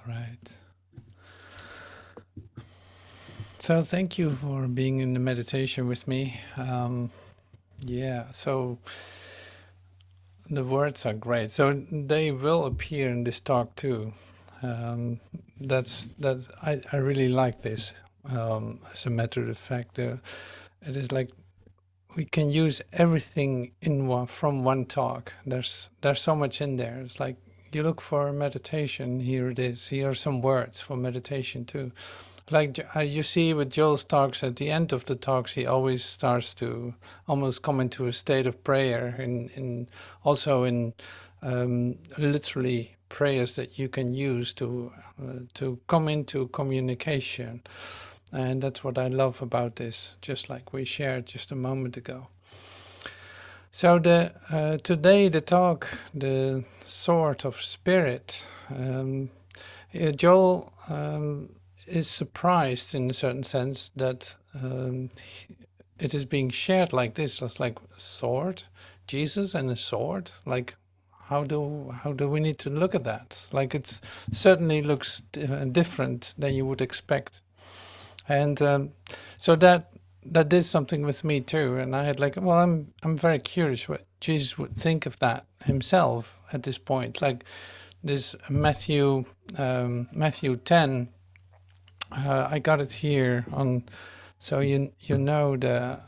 Right. So thank you for being in the meditation with me. Yeah, so the words are great. So they will appear in this talk too. That's I really like this. As a matter of fact, it is like we can use everything in one from one talk. There's so much in there. It's like you look for meditation, here it is. Here are some words for meditation too. Like you see with Joel's talks, at the end of the talks, he always starts to almost come into a state of prayer, in also in literally prayers that you can use to come into communication. And that's what I love about this, just like we shared just a moment ago. So today the talk, the Sword of Spirit, Joel is surprised in a certain sense that it is being shared like this. It's like a sword, Jesus and a sword. Like how do we need to look at that? Like it certainly looks different than you would expect, and so that did something with me too. And I had like, well, I'm very curious what Jesus would think of that himself at this point. Like this Matthew 10. I got it here on, so you know the.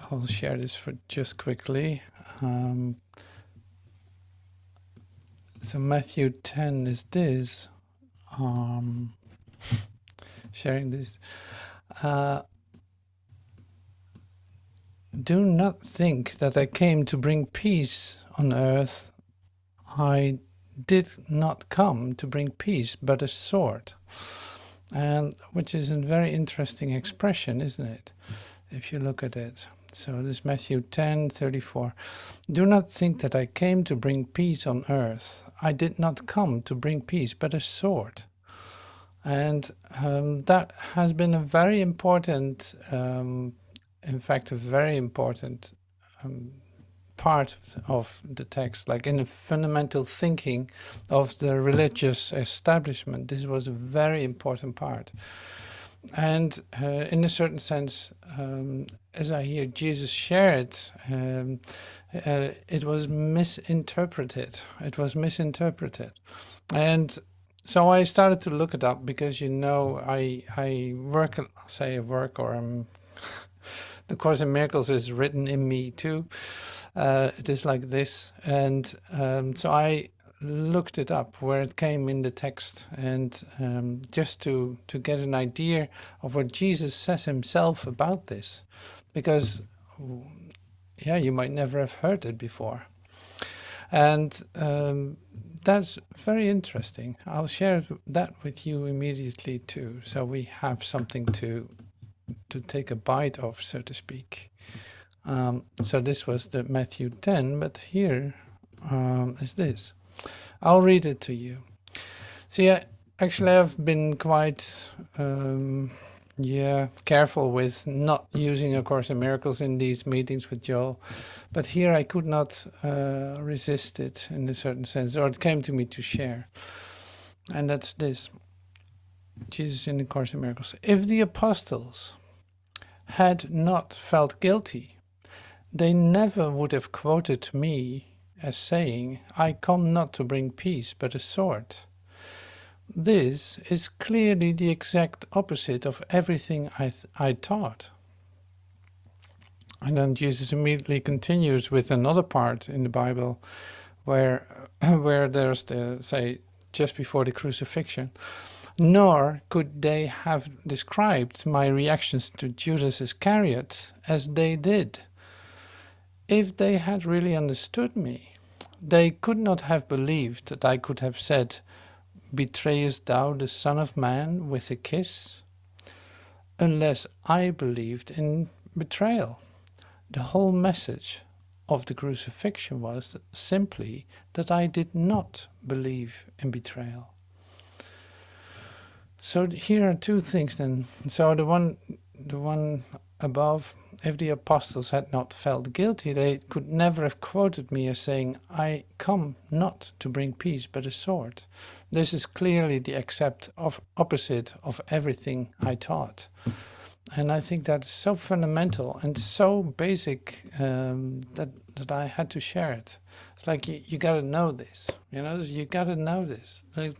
I'll share this for just quickly. So Matthew 10 is this. Sharing this. Do not think that I came to bring peace on earth. I did not come to bring peace, but a sword. And which is a very interesting expression, isn't it? If you look at it. So this is Matthew 10:34. Do not think that I came to bring peace on earth. I did not come to bring peace, but a sword. And that has been a very important, in fact, a very important part of the text, like in the fundamental thinking of the religious establishment. This was a very important part. And in a certain sense, as I hear Jesus share it, it was misinterpreted. It was misinterpreted. And so I started to look it up because, you know, I work, or the Course in Miracles is written in me too. It is like this. And so I looked it up where it came in the text, and just to get an idea of what Jesus says himself about this, because yeah, you might never have heard it before. And that's very interesting. I'll share that with you immediately too, so we have something to take a bite of, so to speak. So this was the Matthew 10, but here is this. I'll read it to you. So yeah, actually I've been quite careful with not using A Course in Miracles in these meetings with Joel, but here I could not resist it in a certain sense, or it came to me to share. And that's this. Jesus in the Course in Miracles. If the apostles had not felt guilty, they never would have quoted me as saying, I come not to bring peace, but a sword. This is clearly the exact opposite of everything I taught. And then Jesus immediately continues with another part in the Bible where there's the, say, just before the crucifixion. Nor could they have described my reactions to Judas Iscariot as they did. If they had really understood me, they could not have believed that I could have said, betrayest thou the Son of Man with a kiss? Unless I believed in betrayal. The whole message of the crucifixion was simply that I did not believe in betrayal. So here are two things then. So the one above, if the apostles had not felt guilty, they could never have quoted me as saying, I come not to bring peace, but a sword. This is clearly the opposite of everything I taught. And I think that's so fundamental and so basic that I had to share it. It's like you got to know this, you got to know this. Like,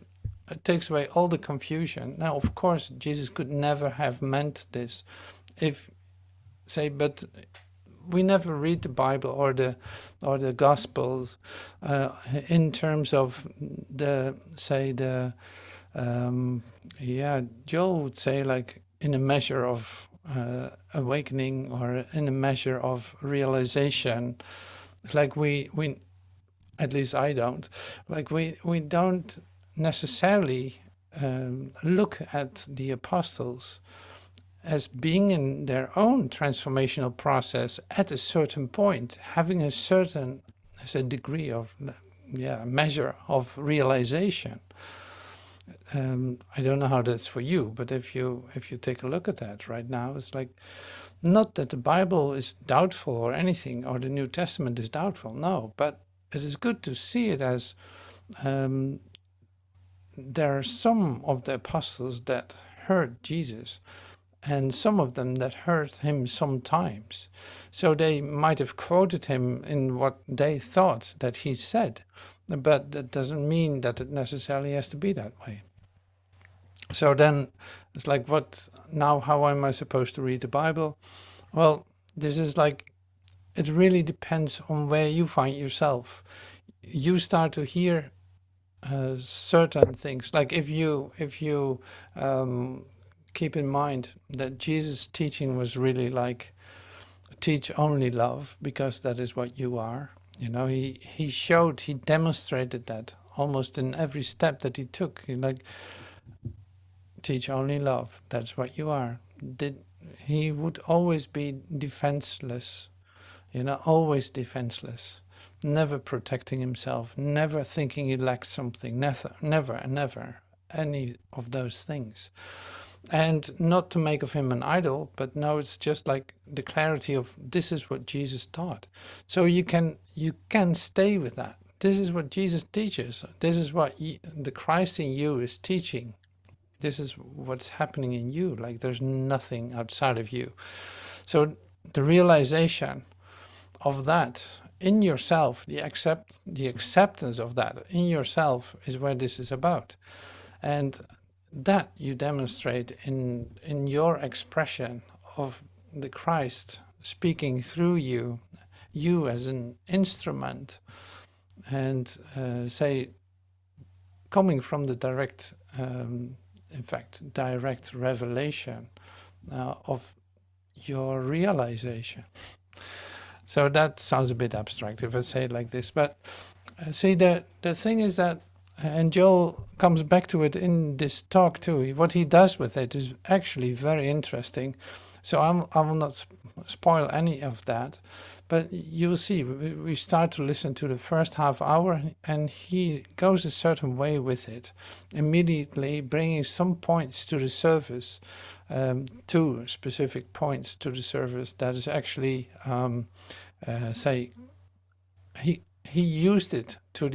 it takes away all the confusion. Now, of course, Jesus could never have meant this. But we never read the Bible or the Gospels in terms of Joel would say, like, in a measure of awakening or in a measure of realization. Like we at least I don't, like we don't necessarily look at the apostles as being in their own transformational process at a certain point, having a certain degree of measure of realization. I don't know how that's for you, but if you take a look at that right now, it's like, not that the Bible is doubtful or anything, or the New Testament is doubtful, no, but it is good to see it as there are some of the apostles that heard Jesus, and some of them that heard him sometimes. So they might have quoted him in what they thought that he said, but that doesn't mean that it necessarily has to be that way. So then it's like, how am I supposed to read the Bible? Well, this is like, it really depends on where you find yourself. You start to hear certain things. Like if you keep in mind that Jesus' teaching was really like, teach only love, because that is what you are. He demonstrated that almost in every step that he took. Teach only love, that's what you are. He would always be defenseless, always defenseless, never protecting himself, never thinking he lacked something, never any of those things. And not to make of him an idol, but no, it's just like the clarity of, this is what Jesus taught. So you can stay with that. This is what Jesus teaches. This is what the Christ in you is teaching. This is what's happening in you. Like, there's nothing outside of you. So the realization of that in yourself, the acceptance of that in yourself, is where this is about. And that you demonstrate in your expression of the Christ speaking through you as an instrument, and coming from the direct revelation of your realization. So that sounds a bit abstract if I say it like this, but see, the thing is that, and Joel comes back to it in this talk too, what he does with it is actually very interesting. So I will not spoil any of that, but you will see, we start to listen to the first half hour, and he goes a certain way with it, immediately bringing some points to the surface, 2 specific points to the surface that is actually, he used it to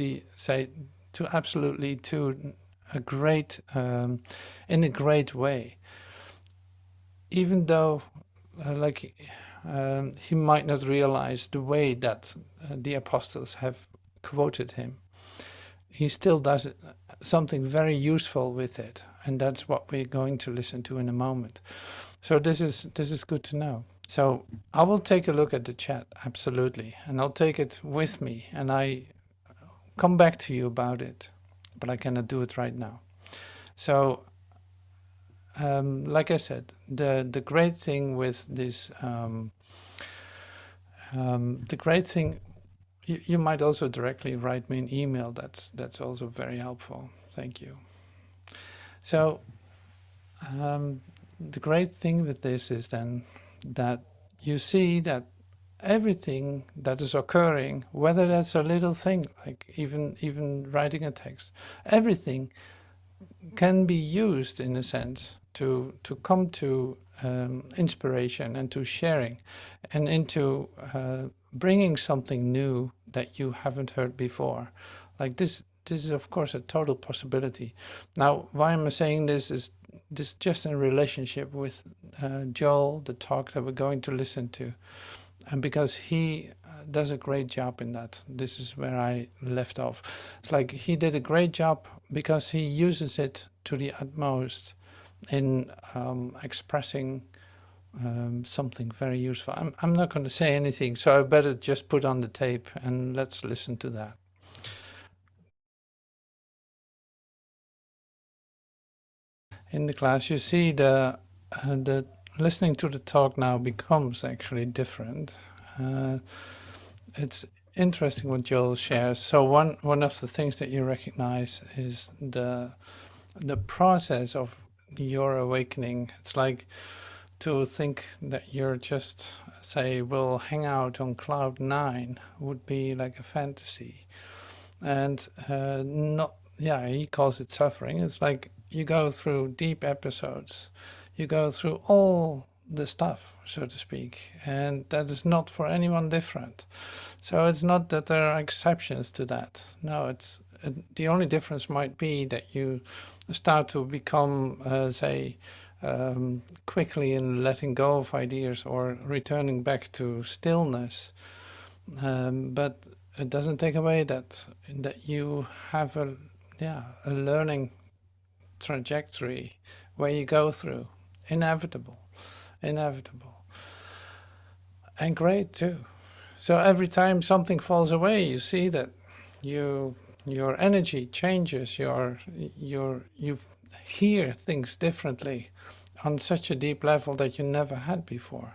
a great, in a great way, even though he might not realize the way that the apostles have quoted him. He still does something very useful with it, and that's what we're going to listen to in a moment. So this is good to know. So I will take a look at the chat, absolutely, and I'll take it with me, and I come back to you about it, but I cannot do it right now. So like I said, the great thing with this, the great thing, you might also directly write me an email. That's also very helpful. Thank you. So the great thing with this is then that you see that everything that is occurring, whether that's a little thing, like even writing a text, everything can be used in a sense to come to inspiration and to sharing and into bringing something new that you haven't heard before. Like this is of course a total possibility. Now, why am I saying this is this just in relationship with Joel, the talk that we're going to listen to, and because he does a great job in that. This is where I left off. It's like he did a great job because he uses it to the utmost in expressing something very useful. I'm not going to say anything, so I better just put on the tape and let's listen to that. In the class, you see the listening to the talk now becomes actually different. It's interesting what Joel shares. So one of the things that you recognize is the process of your awakening. It's like to think that you're just, say, will hang out on cloud nine would be like a fantasy, and not. Yeah, he calls it suffering. It's like you go through deep episodes, you go through all the stuff, so to speak, and that is not for anyone different. So it's not that there are exceptions to that. No, it's the only difference might be that you start to become, say, quickly in letting go of ideas or returning back to stillness. But it doesn't take away that you have a learning trajectory where you go through, inevitable, and great too. So every time something falls away, you see that your energy changes, you hear things differently on such a deep level that you never had before,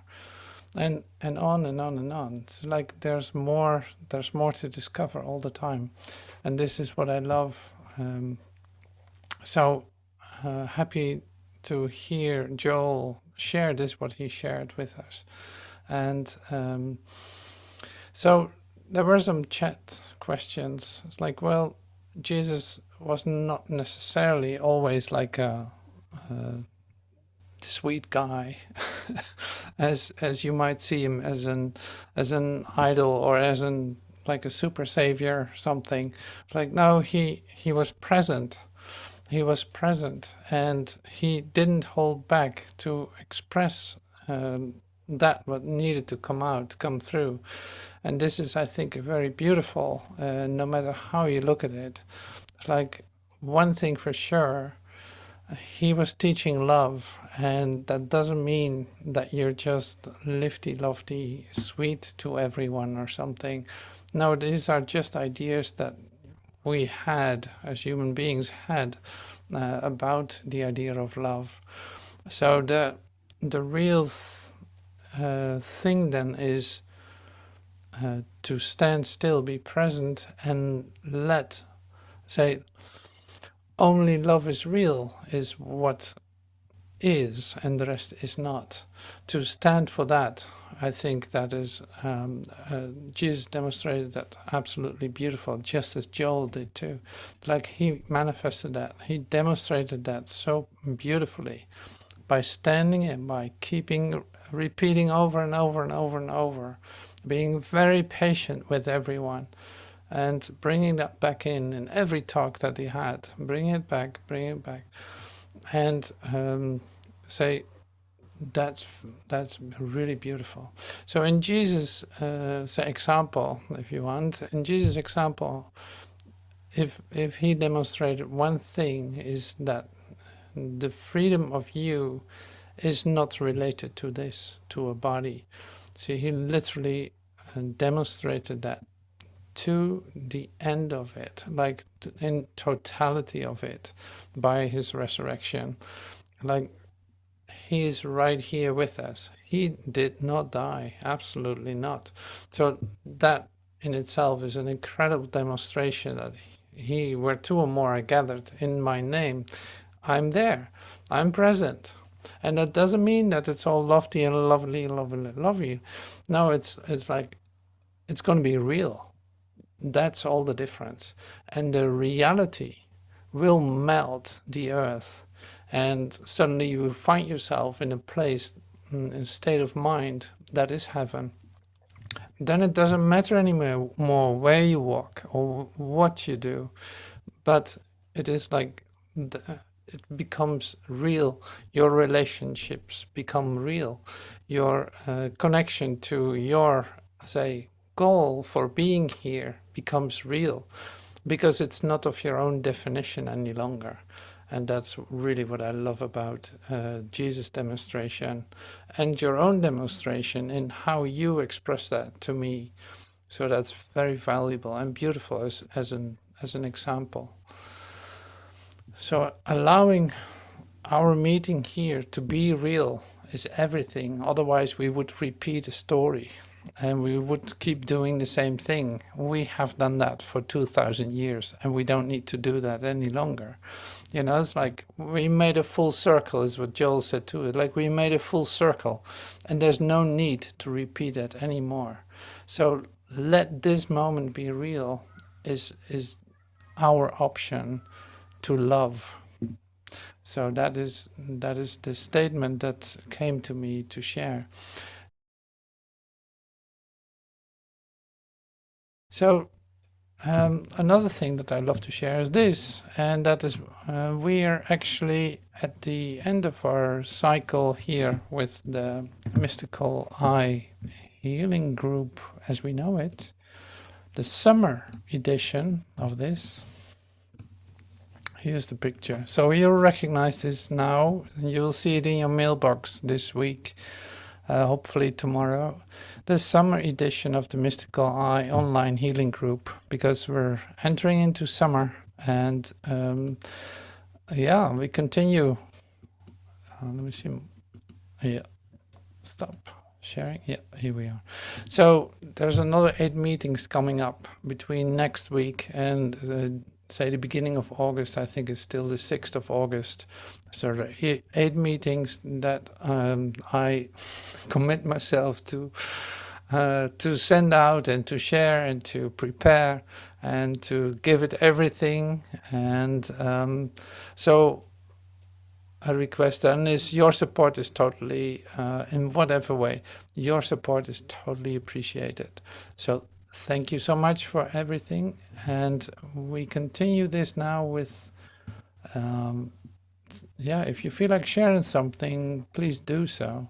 and on and on and on. It's like there's more to discover all the time, and this is what I love. So happy to hear Joel share this, what he shared with us. And so there were some chat questions. It's like, well, Jesus was not necessarily always like a sweet guy, as you might see him as an idol or as an like a super savior or something. It's like, no, he was present. He was present, and he didn't hold back to express that what needed to come through. And this is, I think, very beautiful, no matter how you look at it. Like, one thing for sure, he was teaching love, and that doesn't mean that you're just lofty, sweet to everyone or something. No, these are just ideas that we had, as human beings had, about the idea of love. So the real thing then is to stand still, be present, and say, only love is real is what is, and the rest is not. To stand for that, I think that is, Jesus demonstrated that absolutely beautiful, just as Joel did too. Like he manifested that, he demonstrated that so beautifully by standing in, by repeating over and over and over and over, being very patient with everyone, and bringing that back in every talk that he had, bring it back, and say, that's really beautiful. So in Jesus' example, if you want, in Jesus' example, if he demonstrated one thing, is that the freedom of you is not related to this, to a body. See, he literally demonstrated that to the end of it, like in totality of it, by his resurrection. Like, he is right here with us. He did not die, absolutely not. So that in itself is an incredible demonstration that where two or more are gathered in my name, I'm there, I'm present. And that doesn't mean that it's all lofty and lovely. No, it's like, it's going to be real. That's all the difference. And the reality will melt the earth, and suddenly you find yourself in a place, in a state of mind that is heaven, then it doesn't matter anymore where you walk or what you do, but it is like it becomes real. Your relationships become real. Your connection to your, say, goal for being here becomes real, because it's not of your own definition any longer. And that's really what I love about Jesus' demonstration and your own demonstration in how you express that to me. So that's very valuable and beautiful as an example. So allowing our meeting here to be real is everything. Otherwise, we would repeat a story and we would keep doing the same thing. We have done that for 2000 years and we don't need to do that any longer. You know, it's like we made a full circle, is what Joel said too. Like we made a full circle and there's no need to repeat it anymore. So let this moment be real is our option to love. So that is the statement that came to me to share. So another thing that I love to share is this, and that is we are actually at the end of our cycle here with the Mystical Eye Healing Group as we know it, the summer edition of this. Here's the picture. So you'll recognize this now. You'll see it in your mailbox this week, hopefully tomorrow. The summer edition of the Mystical Eye online healing group, because we're entering into summer and yeah, we continue. Let me see. Yeah, stop sharing. Yeah, here we are. So there's another 8 meetings coming up between next week and say the beginning of August. I think it's still the 6th of August. So there are 8 meetings that I commit myself to send out and to share and to prepare and to give it everything. And so a request then is your support is totally, in whatever way, your support is totally appreciated. So thank you so much for everything. And we continue this now with, yeah, if you feel like sharing something, please do so.